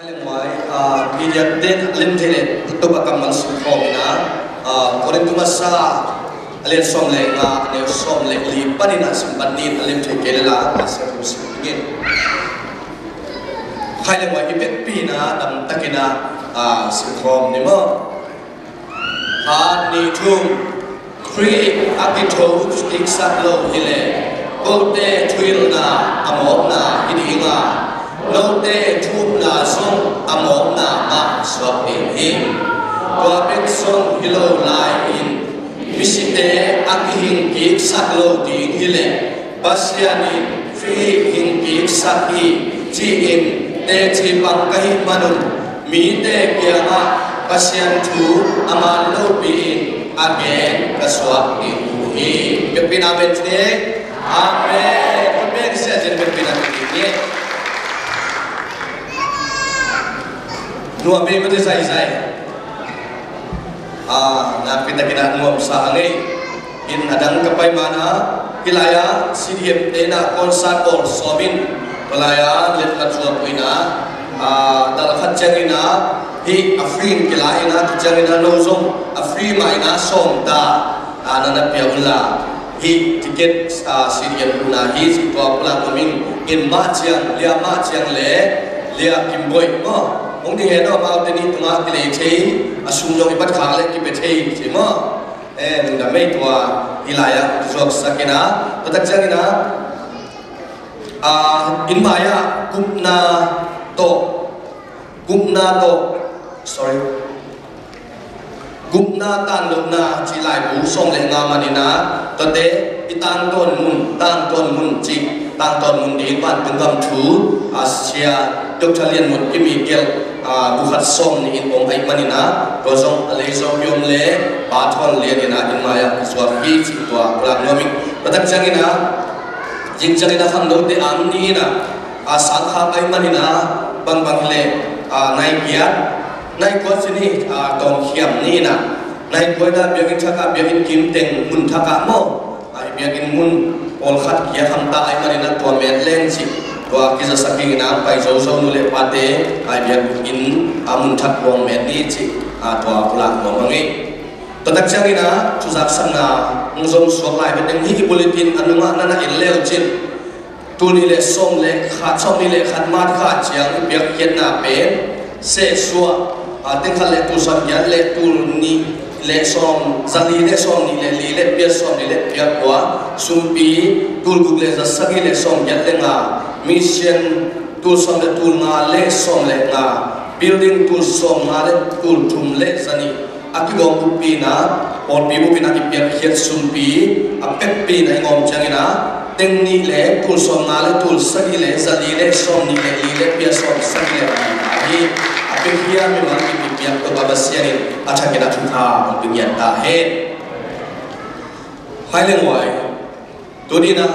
Helen Mai, media den limted to become a sumina, according to Massa, Alan Somle, Neo Somle, Paninas, but need a limted Kerala as a begin. Helen Mai, Ibit Pina, and Takina, Sitcom Nemo. Need to create architects, Exaplo, Hile, go there, Twilna, Amona, Idinga. No day to na song among na ma swap in him. Go big song hello lie in. Visite akihin gig saklo ding hile. Basyani free in gig saki. Ji in te chi bang kahit manun. Mi te kya ma basyan tu amal lo bi again kaswap in uhi. Pinamen today. Amen. Amen. Says in pinamen. Nuam be mati sai na kita kena nuam sa angai in adang kapai mana hilaya CDM tena konsat or somin pelaya let katsua puina dal khatjangina hi afrin kilaina khatjangina nozong afri maina som da anana piaula hi tiket CDM puna hi sikwa pula komin in ma chiang le lia kimboy mo ông đi hết rồi bao tên đi tụi nó cái này chơi sung long bắt khá lên cái bể chơi chứ mà mình đã mấy tua đi lại á rồi sao cái nào tôi tất nhiên là in maya sorry gumna tan lục na chỉ lại bù song lên ngam anh na tôi để tan ton mun chỉ tan ton mun đi ban từng gam chú Asia Dr. Lian mun kimi gel buhat som ni in om ai manina rozong alezong yom le pathon le ni na in maya swap hi chi to plan nomi patak changina jing changina kham do te am ni na sang kha ai manina bang le nai giat nai ko chini tong khiam ni na nai ko da biagin thaka biagin kim teng mun thaka mo ai biagin mun ol khat kia kham ta ai manina to men len chi tua kisah saking na pai jauh nule pate ayat in amun thak wong meni ci tua pulang ngomongi tetak jangina susah sana ngzong suak lai bedeng hi bulletin anuma nana ilel cin tuli le som le khat som ni le khat mat khat chiang biak yen na pe se suwa tengkhat le tu som yan le tul ni le som zali le som ni le li le pia som ni le pia kwa sumpi tul google za sagi le som yan le nga mission tul som le tul nga le som le nga building tul som nga le tul thum le zani akigom upina or pi upina ki pia khiat sumpi apek pi na ngom changina teng ni le tul som nga le tul sagi le zali le som ni le li le pia som sagi le hi apek hiya mi ma ki pia to babasian acha kena thutha on pingyan ta he haileng wai tudina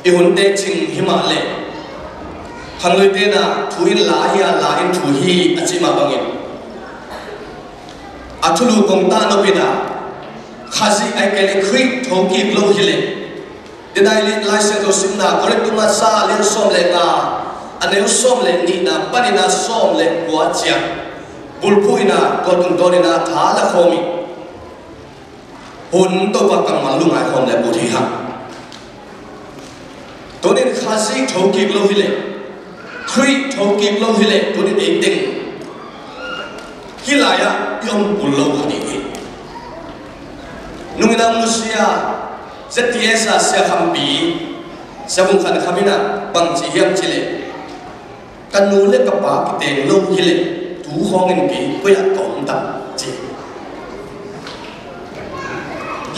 ihun te ching himale hangloi te na thuin la in thu hi achima bangin athulu kongta no pina khazi ai kele khui thoki lo hile denai license to simna correct ma sa len som le nga aneu som le ni na panina som le kwa chia bulpuina kotun dorina thala khomi hun to pa kang malungai khom le buthi ha tonin khasi thoki lo hile khui thoki lo hile tonin eting hilaya yom bullo khani hi nungina musia zetiesa sia khambi sabung khan khamina bangchi hiam chile kanu le kapa kiteng lo hile tu khongin ki koya tom tam chi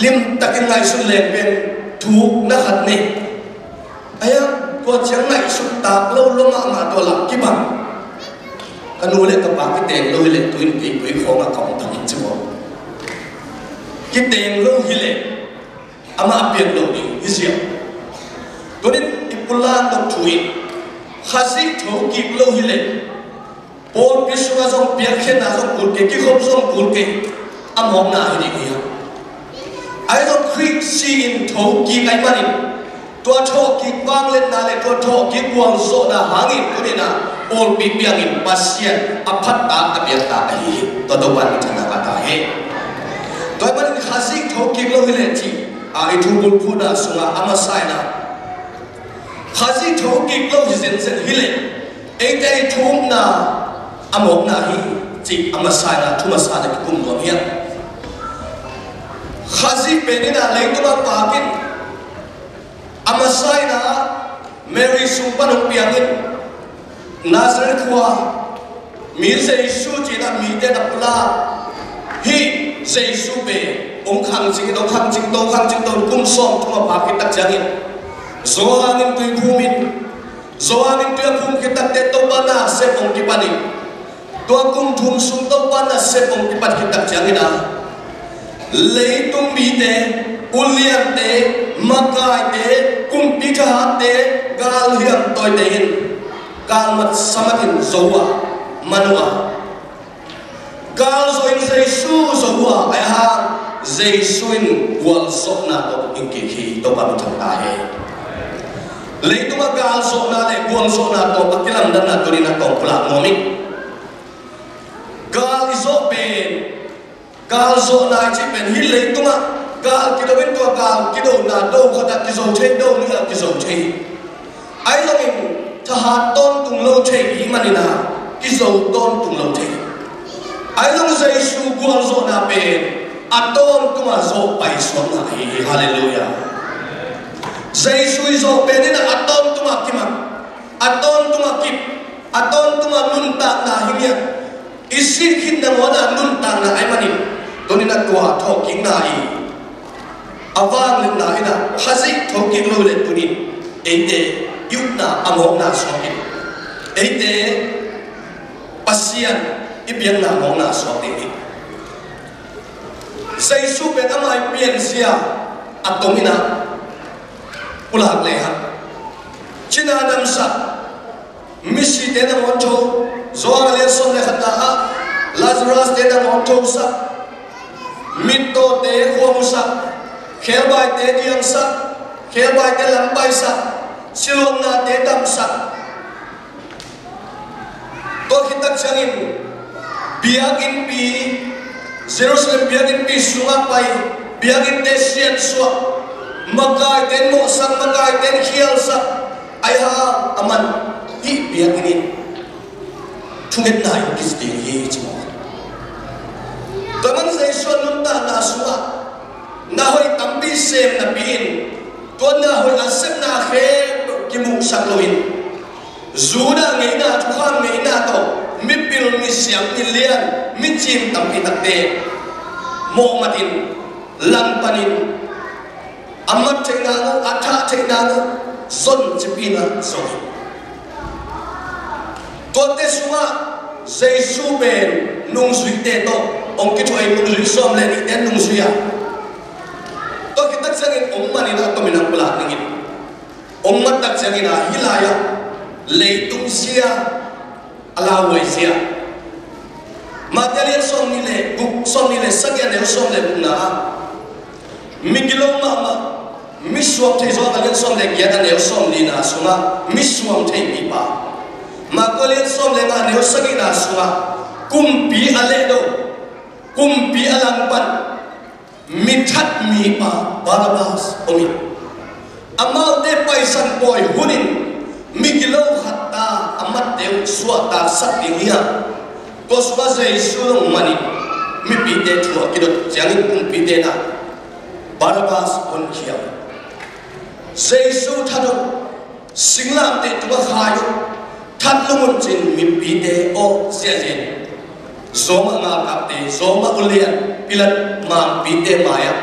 lim takin ngai sun le pen thu na khat ni aya ko chang ngai sun ta lo ma to la ki bang kanu le kapa kiteng lo hile tuin ki koi khong a kom tam chi mo kiteng lo hile ama apian lo ni hisia tonin ipulan dok thui khasi thoki lo hile por piswa jong piakhen na jong kulke ki khom jong kulke among na hi ni ya ai jong quick see in thoki ai manin tua thoki kwang len na le tua thoki kwang so na hangin kunina ol pipiang in pasien aphat ta abiat ta hi to do ban thana ka ta he toy man khasi thoki lo hile chi a ithu bul phuna sunga ama saina khasi thoki lo jin sen hile ei dai thum na amok na hi chi ama saina thuma sa da kum do hian khasi penina leituma pakin ama saina Mary Supanong piangin Nazareth kwa mi Jesu chỉ là mi tên là pula hi Jesu be ông khang chính đâu cung som thua pa cái tắc giang in zoanin tui phumin zoanin tui phum cái tắc te to bana se ông ki pani tua cung thum sung to bana se ông ki pat cái tắc giang in à lấy tung mi te ulian te makai te cung pika te gal hiam toy te in gal mat samatin zoa manua gal zoin Jesu zoa ai ha Jesu in wal sokna to inki hi to pa thang ta he leituma gal sokna le wal sokna to pakilam dan na turina to pula momi gal izo pen gal zona chi pen hi leituma gal kidowin to gal kido na do khada kizo the do ni kizo the ai lo in tha ton tung lo the hi manina kizo ton tung lo the ai lo Jesu gwal zo na pen aton kuma zo pai so na hi hallelujah Jesu zo pen na aton tuma kima aton tuma kip aton tuma nunta na hinya isi kinda wona nunta na ai manin donina tua thoking na i awang len na ina khazi thoking lo le tunin ente yukna amok na sokin ente pasian ibian na amok na sokin Jesu ben amai pian sia atomina ulak leha china dam sa misi te na moncho zoa le som le khata Lazarus te na moncho sa mito te khom sa khelbai te diang sa khelbai te lambai sa silong na te dam sa to hitak changin biagin pi Jerusalem biagin pi sunga pai biagin te sian suwa makai te mo sang makai te khial sa ai ha aman hi biagin thunget nai kisti hi chimo Taman Jesu nunta na suwa na hoi tambi sem na pin to na hoi asem na khe kimu sakloin zuda ngei na thukham ngei na to mi pil mi siam ni lian mi chim tampi takte mo matin lang panin amat thena no atha thena no son chipina so to te suwa Jesu ben nung sui te to ông cái chuyện nung sui som lên đi đến nung sui à tôi cái tác sang in ông mà nina tôi mình làm bla ningin ông mất tác sang in à hilaya lấy tung sia ala wei sia mà cái liên som ni le gục som ni le sắc cái som le na migilo mama misuam thế do cái liên som le kia cái nếu som ni na suma misuam thế mi pa mà cái liên som le na nếu sắc na suma kumpi ale do kumpi alang pan mithat mi pa Barabas omi amal te paisan boy hunin migilo khatta amat deu suata saktingia koswa Jesu mani mi pite thua kidot jangin kumpi te na Barabas on khia Jesu thado singlam te tuba khayo that lungun chin mi pite o siajen Zoma nga kapte, zoma ulian, pilat mang pite maya.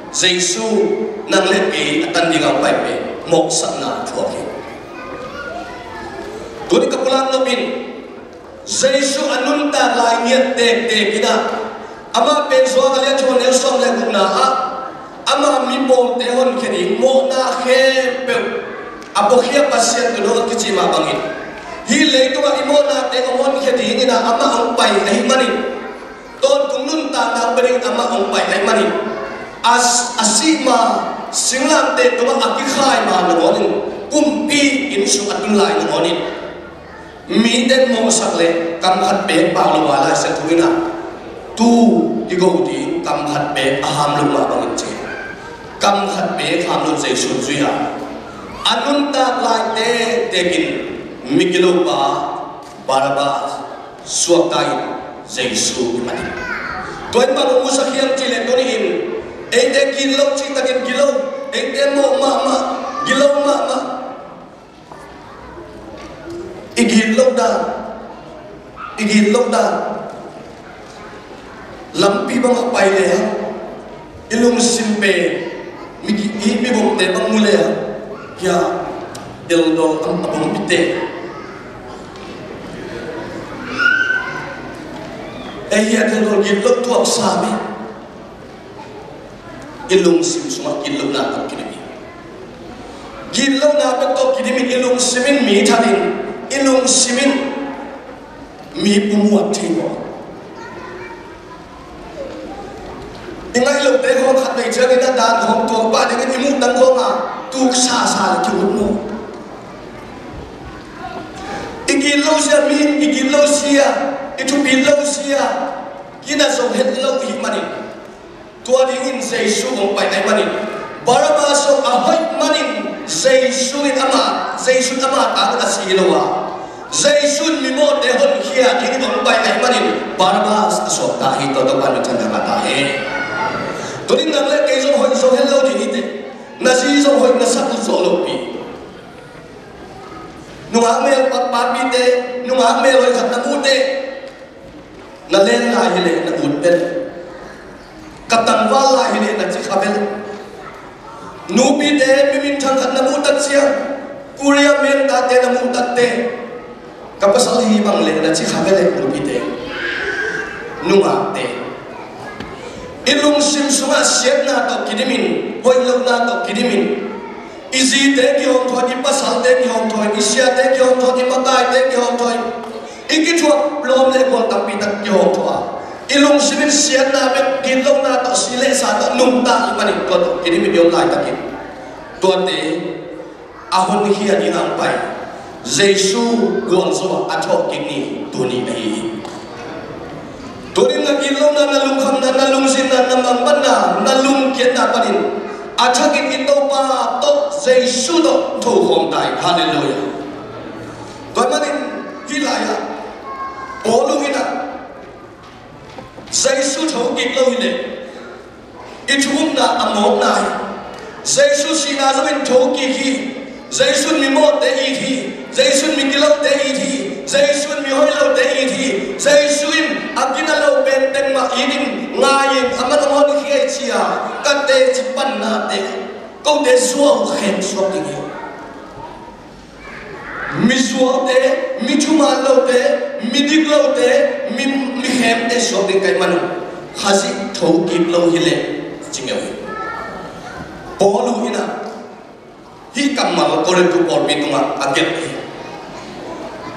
Jesu nang lepi atan dingang paipe, mok sana thuaki. Tuni kapulang nopin, Jesu anunta lai ngiat te kina. Ama penso kalian cuma nelson le guna ama mi bom te hon kini mo na khepe. Apo khia pasien tu no kici ma bangin. Hi le tu ma imona te omon khedi ni na ama ong pai ai mani ton kung nun ta na bering ama ong pai ai mani as asima singlam te to ma akikhai ma no onin kumpi in su atun lai no onin mi den mo sakle kam khat be pa lo wala se thuina tu igodi kam khat be aham lo ma bang che kam khat be kham lo jesu zuya anun ta lai te tekin migilo pa Barabas suakai jesu mani toin ba mo sakhiam chile to ni e te kilo chi takin kilo e te mo ma kilo ma igil da lampi bang pai le ilung simpe mi bom te bang mule ya dildo am abong pite ya dildo gilok tu sami ilung sim suma gilok na to kidimi gilok na to kidimi ilung simin mi tharin ilung simin mi pumuat thibo ingai lo te khong khat nei chang ina dan khong to pa de ni mu dang khong a tu sa ki ut mo igilo sia mi igilo sia itu bilo sia kina so het lo hi mani tua di in sei su ngong pai nai mani baraba so a hoi mani sei su in ama ta na si lo wa sei su mi mo de hon khia kini ngong pai nai mani baraba so ta hi to pa no chan ta he torin nang le ke so hoi so hello di ni te na si so hoi na sa so lo pi nunga mel pa pi te nunga mel hoi khat na mu te na len la hele na ut pe katang wal la hele na chi khabel nu pi te mi min thang khat na mu tat sia kuria men ta te na mu tat te kapasal hi bang le na chi khabel nu pi te nunga te ilung sim sunga siat na to kidimin hoi lo na to kidimin izi te ki hom thoi pasal te ki hom thoi isia te ki hom thoi matai te ki hom thoi iki thua plom le ko tampi tak ki hom thua ilung simin siat na me kin lo na to sile sa to num ta mani ko to kidimin yom lai takin to te ahon hi ani ang pai jesu gon so atho kini tuni nei torin na kilom na nalung kham na nalung sin na namang banna nalung kian na panin athakin ito pa to jesu do thu khom tai hallelujah to manin hilaya bolung ina jesu tho ki lo ile ichum na amok na jesu sina zamin tho ki hi jesu mi mo te i thi jesu mi kilo te i thi jesu mi hoi lo te i thi jesu in akina lo ben teng ma inin ngayin aman mon hi chia ka te chi pan na te ko te suo khem suo ti mi suo te mi chuma lo te mi dik lo te mi khem te suo ti kai manu khasi tho ki lo hi le chingeu bolu ina hi kamal ko le tu por bi tunga aget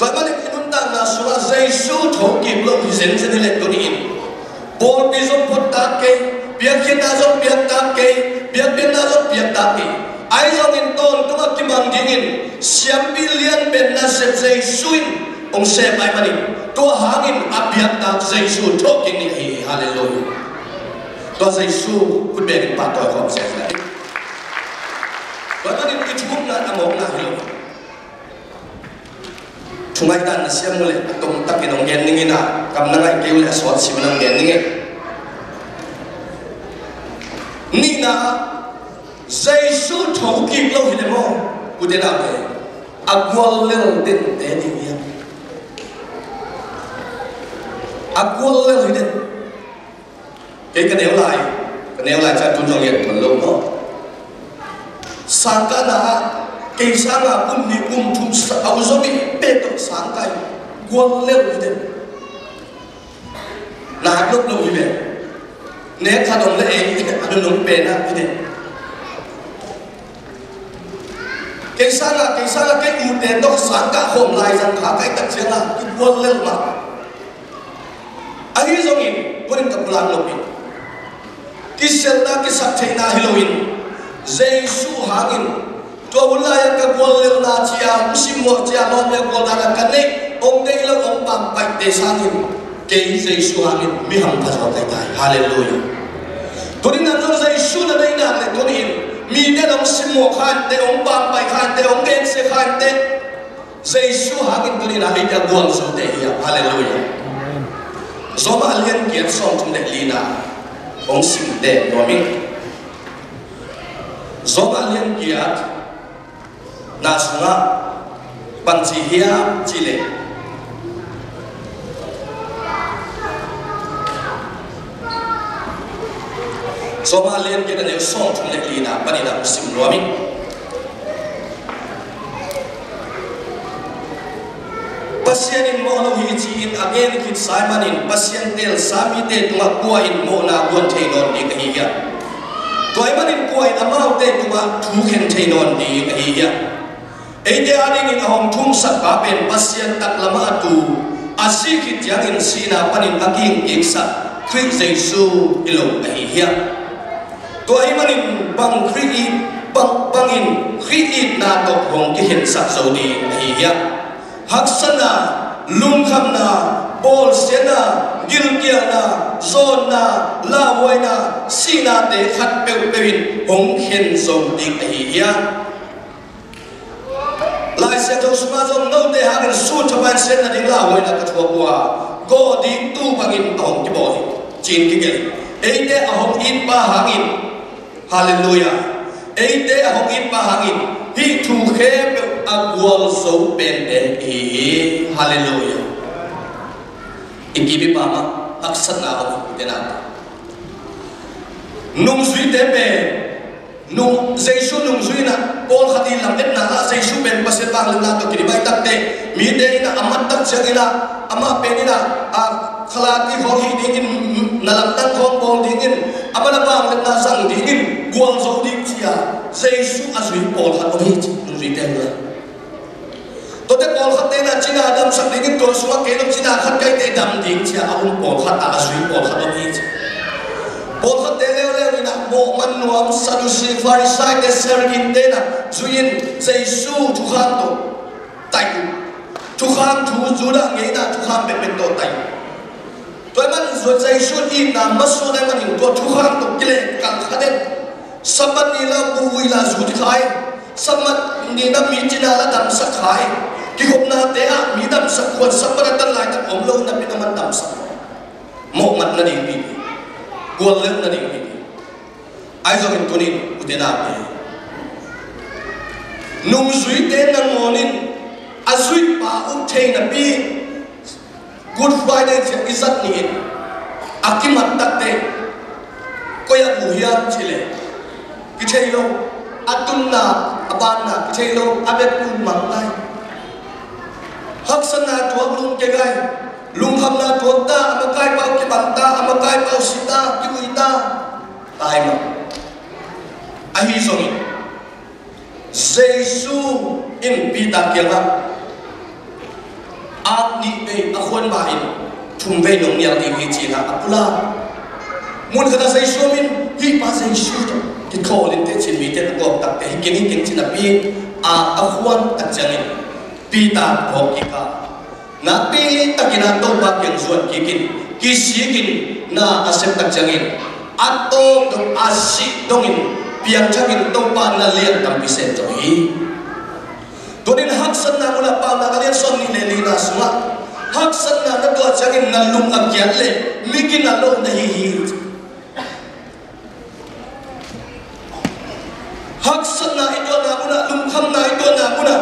to mani kinun ta na sura jesu tho ki lo hi sen sen le to ni por bi zo pot ta ke biak kin na zo biak ta ke biak bin na zo biak ta ke ai zo in ton tu ma ki mang ding in siam billion ben na se jesu in om se bai mani to hangin abiak ta jesu tho ki ni hallelujah to jesu put be pa to khom se la Bahkan itu cukup nak amok nak hilang. Cuma kita nasiam mulai atom tak kinong gen ningi na, kamna ngai keu le aswat si menang gen ningi. Ni na, Jesu thau ki lo hilemo, ude na pe, agwal lel den den ningi. Agwal lel hiden. Cái nêu lại cha tu jong yen thon lo no. Sangka na kay sanga pun ni tum sa auzobi peto sangka gol lew den na lok lo hibe ne khadong le anu nong pe na ide kay sanga kay uten dok sangka hom lai sang kha kai tak chela ki gol lew ma ai zong in purin ka pulang lo pi kisel na ki sak theina Halloween Jesu hangin to ulaya ka gol na chia musim mo chia no me gol na ka ne ông đây là ông bằng bạch để sang hình cái Giêsu hangin mi ham pha cho tai hallelujah tôi đi nằm trong Giêsu là đây nằm lại tôi đi mi để ông xin một khan để ông bằng bạch khan để ông gen sẽ khan để Giêsu hangin tôi đi là hay là buông số để hiểu hallelujah do mà liên kết xong trong đại lina ông xin để của mình do mà liên kết na sunga bằng chỉ hiệp chỉ lệ so ma len ke ne song thum le lina pani da sim lo mi pasien in mo no hi chi in again kit simon in pasien tel sami te tunga kwa in mo na gon thei non di ka hi ya toy man in kwa in amau te tunga thu khen thei non di ka hi ya ei te ading in hom thum sak ba pen pasien tak lama tu asi kit yang in sina panin aking eksa Christ Jesu ilo ka hi ya tôi manin bang khri bangin khri na to hong ki hen sak so di hi ya haksana lungkham na bol sena gilkia na zon na lawai na sina te khat pe pewin hong hen so di hi ya lai se to sma zong no te hangin su thaban sen na ding lawai na ka thua kwa go di tu bangin hong ki bo chin ki gel ei te hong in ba hangin hallelujah ei te hong in pa hangin hi thu khe a gwal so pen de hi hallelujah ikibi pa ma aksat na ko te na nung sui te pe nung Jesu nung sui na pol khati lam et na Jesu pen pasel bang na to kiri bai tak te mi de ina amat tak chagila ama pen ina a khalati ho hi dingin nalam tan khom bol dingin amana bang na sang dingin gwal zo ding chia Jesu azui pol khat hi nung sui te na to te pol khat te na china dam sak dingin to suwa ke lo china khat kai te dam ding chia ahun pol khat a azui pol khat hi pol khat te le na mo man nuam sadusi farisai te sergin te na zuin Jesu thu khang to tai thu khang thu zu da nge na thu khang ben to tai tôi man zo Jesu in na masu na man to thu khang to kile kang khadet sabat ni la bui la zu ti khai samat ni na mi china la dam sak khai ki khop na te a mi dam sak khot sabat tan lai ta om lo na pin man dam sak mo mat na ding bi gol le na ding bi ai zo in tunin utena pe nung zui te na ngonin azui pa u the na bi Good Friday izat ni akimat tak te koya buhiya chile kichelo atunna abana kichelo abekun mangai haksana tuak lung ke gai lung hamna tuakta amakai pau ki banta amakai pau sita ki uita taima ahi songi Jesu in pita kianga ni pe akhon ba in thum ve nong niang ding hi china apula mun khata sai shomin hi pa sai shu to ki khol in te chin mi te ko tak te hi kini king china pi a akhwan tak changin pi ta ho ki ka na pi takina to ba kyang zuan ki kin ki si kin na asep tak changin ato do asi dongin piang changin to pa na lian tam pi sen to hi Tunin haksan na mula pa na kalian son ni lelina sunga haksan na to changin na lum agyan le migin na lo na hihi haksan na ito na muna lum kham na ito na muna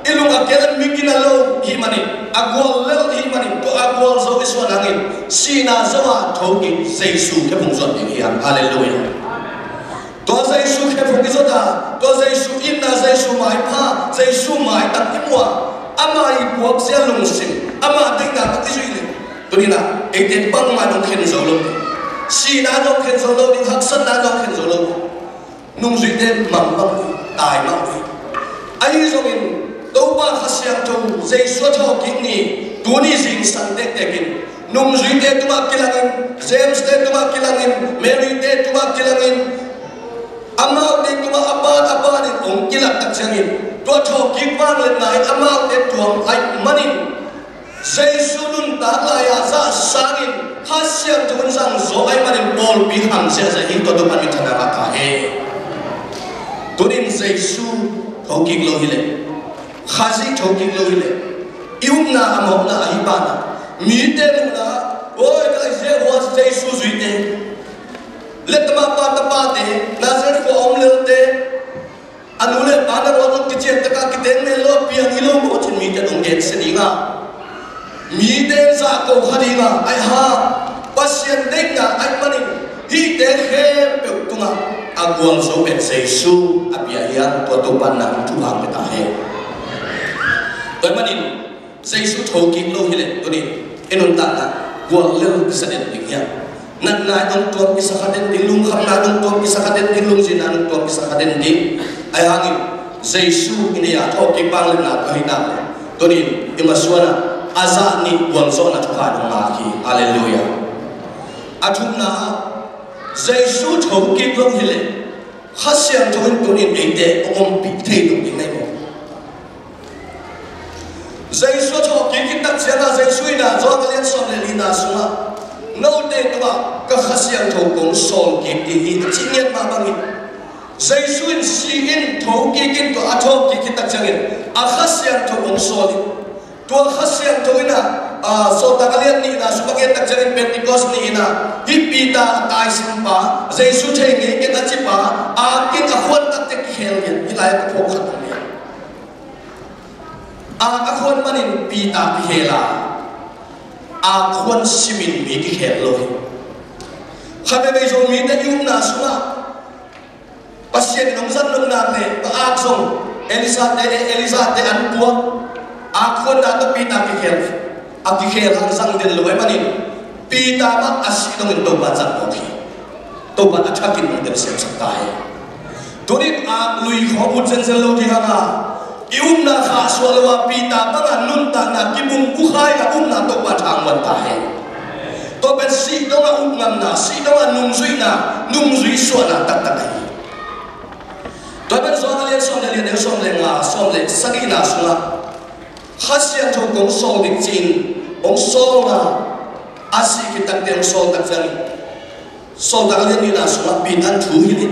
ilung agyan migin na lo himani agwal le himani to agwal zo iswa nangin sina zawa thogi Jesu ke phungzon ni hiam hallelujah to Jesu ke phungizota to Jesu inna Jesu mai pha Jesu mai tak imwa amai buak sia lungsim ama ding na tak isui to ni na eten bang ma dong khen zo lo si na dong khen zo lo ding hak san na dong khen zo lo nung zui ten mam bang tai ma ai zo in to ba khasiam to Jesu tho king ni tu ni sing san te te kin nung zui te tu ma kilangin James te tu ma kilangin Mary te tu ma kilangin amau te tu ma apa ni ong kilak tak changin to tho ki wang le nai amau te tuam ai manin Jesus nun tak laya za sangin hasil tuan sang zo ay manin bol bihang siya sa hito do kami tanamata tunin Jesus thogig lo hile khazi thogig lo hile ium na amok na ahibana mi te mu na oi ka je was Jesus uite letma pa ta pa de nazar ko omle te anule bana ro ki che ta ka ki den me lo piang ilo mo chin mi te dong get se dinga mi den sa ko khadinga ai ha pasien dek na ai manin hi te khe pe tunga agwang so bet Jesus abia yang to to pan na tu bang ta he ai manin Jesus thoking lo hile to ni enun ta na gwang le sa den ding ya nan na dong to isa ka den ding lung kham na dong to isa ka den ding lung jin na dong to isa ka den ding ai hangin Jesus ini ya thoking bang le na ka hi na to ni imaswana azan ni wangso na tukha dong ma ki hallelujah athumna Jesus thoki long hile khasyam thoin tunin eite om pi thei dong ni nei mo Jesus thoki ki tak chana Jesus ina zo ka len som le lina sunga no de twa ka khasyam thokong sol ki ti hi chinget ma bangi Jesus in si in thoki kin to athok ki tak changin a khasyam thokong sol tua khasyam toina so takalian ni na subage tak jarin Pentecost ni na hipita tai simpa Jesus thenge ke ta chipa a kin a khon tak te khel gen ilai ka phok khat ni a khon manin pita ki hela a khon simin mi ki khel lo khabe be jo mi te yum na suma pasien nong san nong na le ba ak song Elisa te an tua akon na to pita ki khel aki khel hang sang den lo manin pita ma asidong in to ba jang ko ki to ba athakin mo den sem sakta hai tunin a lui kho ut sen sen lo ki ha ium na kha swalwa pita ba nun ta na ki bung ku khai ka na to ba thang wan ta hai to ben si do ma ut ngam na si do ma nung zui so na tak tak hai to ben zo na le som le nga som le sakina sunga khasian cho kong sol dik chin ong sol na asi ki tak te sol tak jani sol tak le ni na suma bin an thu hi ni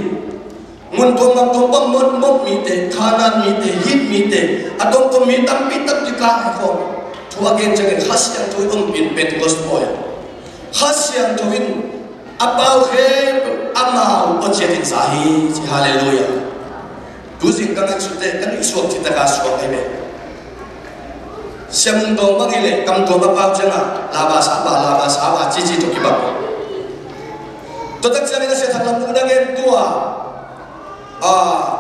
mun to ngam to bam mot mi te thana mi te hit mi te atong to mi tam pi tak ti ka ko thu again jang khasian to ong bin Pentecost boy khasian to in apau he amau o chetin sahi hallelujah tu sing kan chu te kan isok ti ta ka so ai be siam dong bangile kam to ba pa changa laba sa chi chi to ki ba to tak chani na se thaklam tu na gen tua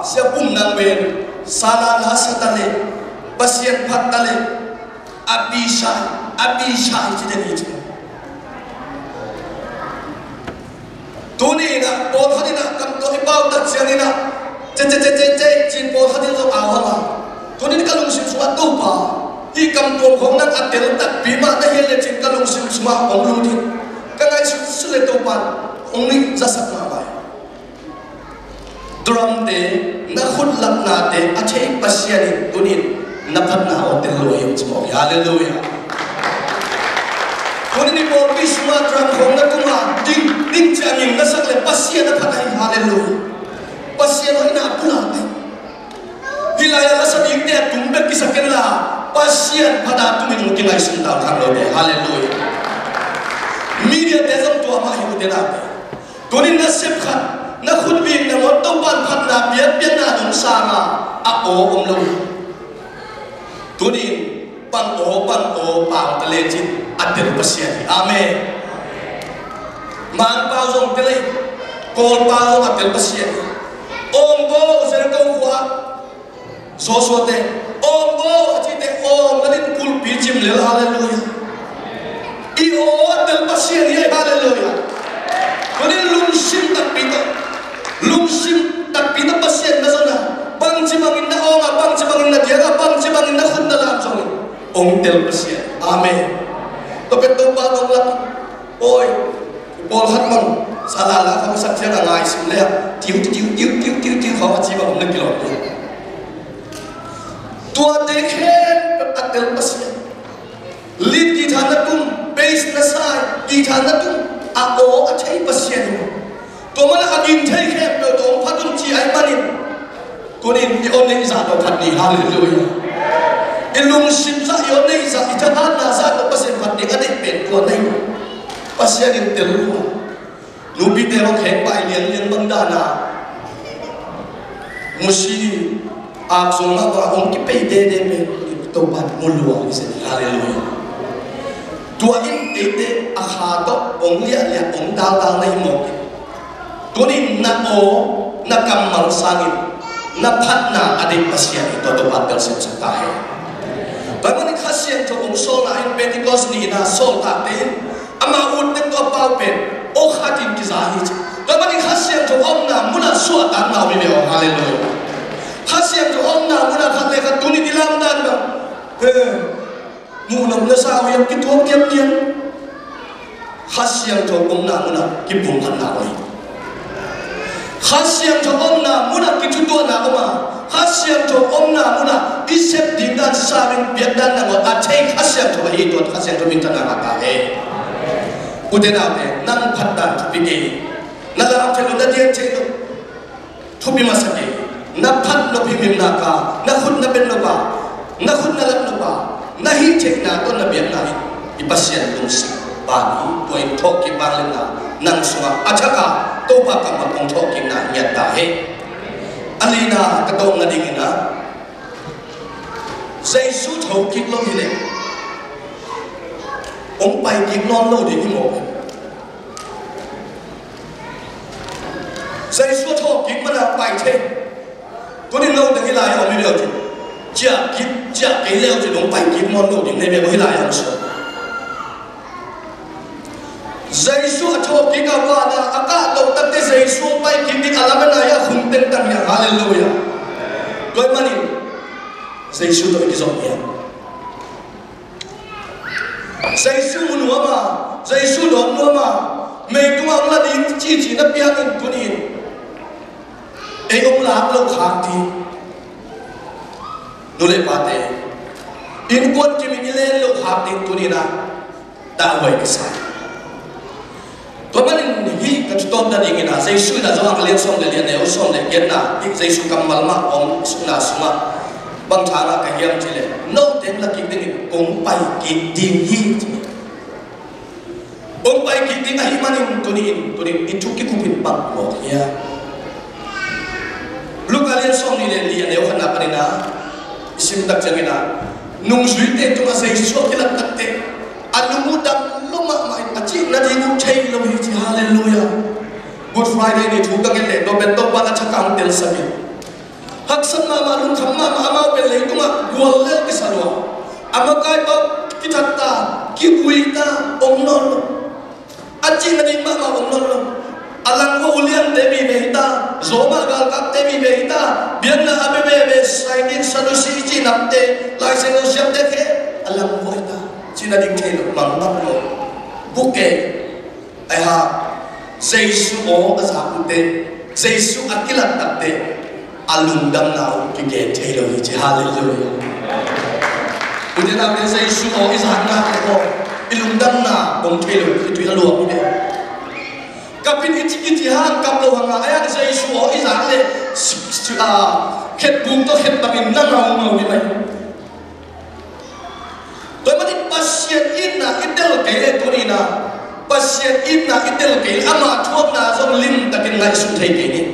sia pum nang ben sala na satale pasien phatale abisha chi de ni tuni na to thani na kam to ipau tak chani na che chin po thani zo awala tuni ka lung sim suwa to pa hi kam tuam khong nak atel tak bima na hele chin kalung sim sma ong lu thi ka ngai su le to pan ong ni za sak na bai drum te na khut lap na te a che pasiani tunin na phat na o tel lo hi chmo hallelujah tunin ni bo bi sma drum khong na kuma ding changin na sak le pasian na phat ai hallelujah pasian oi na pula te hilaya la sa dik te tumbe ki saken la pasien pada tu min mungkin ai sun ta khang lo de hallelujah media te zam to ma hi de na tunin na sep khat na khut bi na mo to pan phat na pian na dong sa ma a o om lo tunin pan o pa ta le chin atel pasien amen man pa zong te le kol pa o atel pasien om bo ser ko kwa so te om bo chi te om na din kul pi chim le hallelujah i o atel pasien ye hallelujah tunin lung sim tak pi to pasien na zona bang chimangin na onga bang chimangin na diaga bang chimangin na khun na lam song ong tel pasien amen to pet to pa to la oi bol khat mang sala la kham sak thia na ngai sim le tiu kho chi ba om na kilo tua te khe atel pasien lin thana tum base na sai ki thana tum a o a thei pasien to mana agin thei khem do to phatum chi ai manin kunin i on nei za do phat ni hallelujah ilung sim za yo nei za itahan na za do pasien phat ni ade pen ko nei pasien in telu nubi te ro khem pai lian lian bangda na musi a soma ba ong ki pe de me to ban mulwa ise hallelujah tua in te a kha to ong lia lia ong dal nei mo kunin na o na kamang sangin na phat na ade pasien ito to pat del sen sa tahe Bagaimana khasian to ong sol na in Pentecost ni na sol ta ten ama ut te to pau pen o khatin ki zahi bagaimana khasian to ong na muna suat tan na mi o hallelujah khasian to ong na muna khat le khat tuni dilam dan ba mu na sa wi ki to kiam kiam khasian to ong na muna ki bum khat na oi khasian to ong na muna ki tu to na ma khasian to ong na muna isep ding dan sa min biat dan na a thei khasian to hi to khasian to min tan na ka he udena te nang phat dan bi ke na la am thelu na dia che to thubi ma sa ke na phat no bi min na ka na khut na ben no ba na khut na lat no ba na hi che na to na biat na i pasien tung si ba ni to in thok ki bang le na nang sunga achaka to ba ka ma pong thok ki na nya ta he alina ka to na ding na sai su thok ki lo ni le ông bay kịp non lâu để đi một dây suốt thọ kịp mà là bay thế có đi lâu để cái lại ông mới được chứ chả cái leo thì ông bay kịp non lâu để nên về mới lại không sợ dây suốt thọ kịp cả qua là cả đầu tận tới dây suốt bay kịp đi làm cái này không tên tăng nhà hallelujah coi mà đi dây suốt tôi cái giọng nhẹ dây su mua mà dây su đón mua mà mình cũng ông là đi chỉ nó biang in tuần in ấy ông làm lâu khác thì nó lại phát thế in quân chỉ mình lên lâu khác thì tuần in à đã vậy cái sao tôi mình hi cái chút tôm đã đi cái nào dây su là do hàng liên xong để liên nếu xong để kết nào cái dây su cầm mal mà ông xuống là xuống mà bằng thang là cái hiểm chỉ là nấu tên là kịp đến cũng bay kịp tìm hi ông bay kịp đến ai mà nên tôi in ít chút cái cục hình bằng một ya lúc cái liên xong đi liền nếu khăn apa nina isim tak jangan na nung suy tên chúng ta xây số cái là tắc tên anh nung đâm lúc mà chỉ là đi nung chơi lâu hi chỉ hallelujah Good Friday ni thu cái lễ đó bên đó bạn chắc cảm tel sabi haksan ma malum khamma ma ma pe le kuma gol le ki salwa amakai ba ki thatta ki kuita omnon achi na din ma omnon alang ko ulian devi behita zoma gal kap devi behita bian na abe be saidin sadusi chi napte lai se no siap de ke alang ko ita chi na din thelo mang nap no buke ai ha jesu o azamte jesu akilat tapte alum dam nào cái ghét thấy rồi chứ hallelujah. Bây giờ nào bây giờ Giêsu ở Isaac nào cái cô, alum dam nào bông thấy rồi cái chuyện luộc như thế. Các bên ít ít hàng các lô hàng ai ăn Giêsu ở Isaac này, hết bùn to hết bạc in năng nào như vậy. Tôi mà đi pasien ít na ít del cái này tôi đi na pasien ít na ít del cái ama thuốc na giống lim ta cái ngày sụt thấy cái này.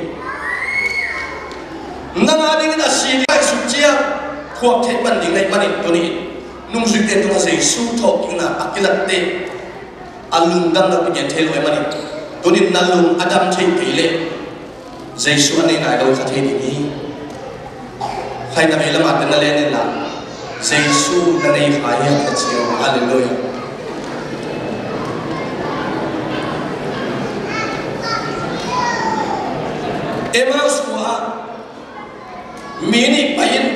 Nanga ding na si kai su chia khuak the ban ding nei manin to ni nung su te to sei su tho king na akilat te alum dam na pin the loi manin to ni nalum adam thei ke le jesu ani na do kha thei ni khai na me lama tan na le ne la jesu na nei phai ya ka chiyo hallelujah Emmaus wa mini payin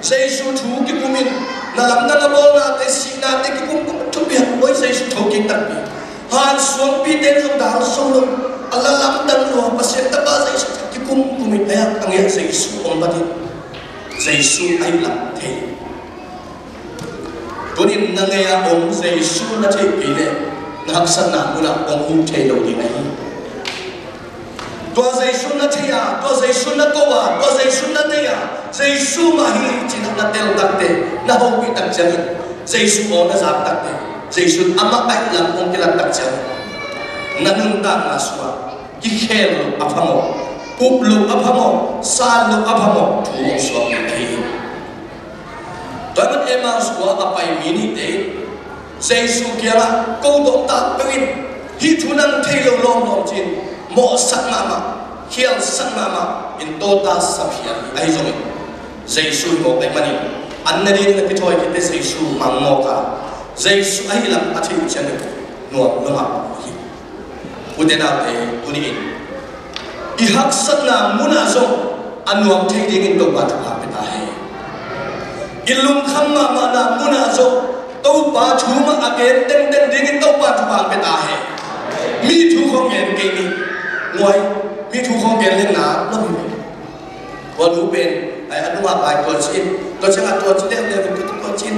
Giêsu thu ki kumin na lam na bol na te si na te ki kum thu bi oi Giêsu thu ki tak bi han suang pi ten som dal som lo Allah lam dan lo pasien ta ba Giêsu ki kum kumin aya ang ya Giêsu om ba ti Giêsu ai lam the tunin na ngaya om Giêsu na thei pile na haksan na muna om hu thei lo di nai tua Giêsu na thei a tua Giêsu na ko a tua Giêsu na nei a Giêsu ma hi chin na tel tak te na ho pi tak chang Giêsu o na zap tak te Giêsu ama ai lam om kilat tak chang na nun ta na suwa ki khel afamo up lo afamo sa lo afamo thu so ki Tuan Emma suwa apa ini deh, Giêsu kia câu động ta bên hi thu năng thay lâu lom lom chín, mỏ sắc mama, khiêu sắc mama, in tota sắp hiện ai rồi, Giêsu một cái mani, anh này là cái thôi cái Giêsu mang mỏ cả, Giêsu ai làm anh chịu chân được, nuột nó mặc, udah nào thế, tu đi, ihak sắc na muna zo, anh nuột thay đi in đâu bắt học cái ta hay. Ilum khamma mana muna zo tau pa chuma again ten dingin tau pa thupang beta he mi thu khong gen ke ni ngoi mi thu khong gen len na no mi wa lu ben ai anu ma bai to chin to changa to chin le to chin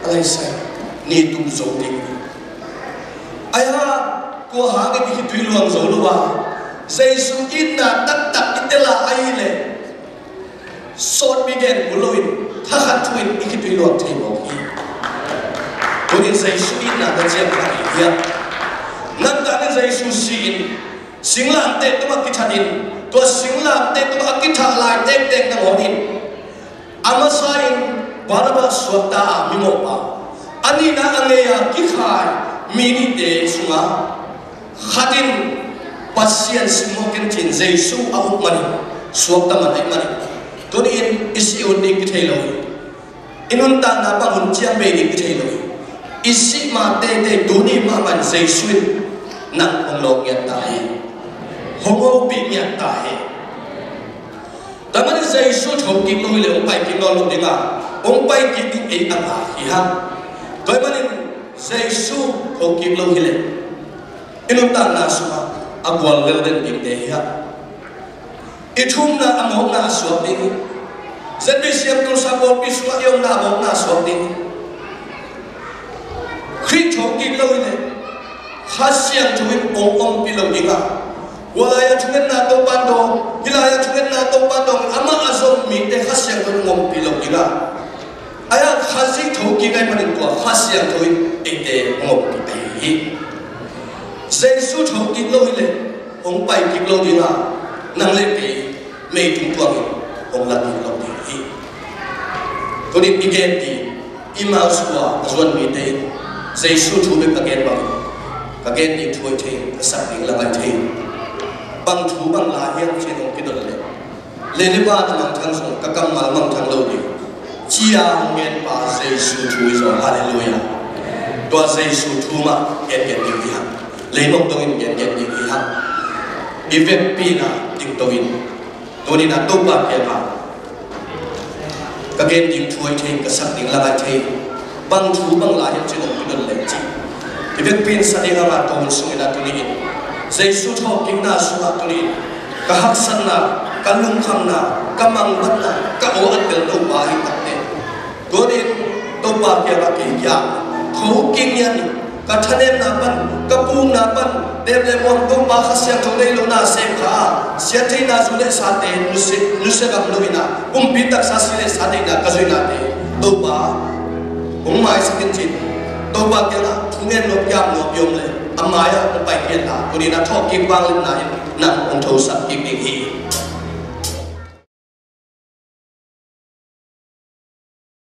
alai sai ni tum zo ding ai ha ko ha ke ki tui luang zo lu wa Giêsu in na tak itela ai le sot bigen buloin thakat tuin ikitui luang thei mo hi tunin Giêsu in na ta chiam ka hi nan ta ni Giêsu sin singlam te to ma kithanin to singlam te to akitha lai tek na honin amasain baraba swata mi mo pa ani na angeya ki khai mini te sunga khatin pasien simoken chin Giêsu ahuk mani swata manai mani Tuan in isi unik kita loi, inun tak napa uncian bedi kita loi, isi mate te duni maman Giêsu nak honglong yang tahe, hongo pi yang tahe. Tapi Giêsu thong kim loi le umpai kim loi denga, umpai kim ei apa hiha. Tapi Giêsu thong kim loi le, inun tak nasuma agwal lelden kim deha. Itum na among na suap ding, jadi siap tu sabor pisua yang na among na suap ding. Krithong kilau ini, khasian tuin om pilau dinga. Walaya tuin na to pando, hilaya tuin na to pando, ama azom mi te khasian tuin om pilau dinga. Ayat khasi thong kikai manin tua khasian tuin ite om pitai. Giêsu thong kilau ini, om pai kilau dinga. Nang lepi mei tung tuang ong lagi lau di Tuan igen di imal suwa azwan mi te Giêsu thu be kagen bang kagen di thuai the kasak ding langai the bang thu bang la hian che dong kidol le ba na mang thang song kakam mal mang thang lo di chia ngen pa Giêsu thu zo hallelujah tua Giêsu thu ma gen di ha le mong dong gen di ha event pina ding towin toni na to pa ke pa kagen ding thuai thei ka sak ding la thei bang thu bang la yan chino kidol le chi event pin sa ding ma to sung ina toni Giêsu tho king na su ma toni ka hak san na ka lung kham na ka mang bat na ka o atel no pa hi tak te toni to pa ke ba ke ya tho king yan ka thanem na pan ka pung na pan Dele mon to pa khasya thonei lo na sem kha sia thei na zule sa te nuse gam lo ina pi tak sa sile sa te na ka zui na te to pa mai sakin chin to pa ke na thungen lo kyam lo yom le amaya pai ke ta ko ni na thok ki bang le na na tho sa ki hi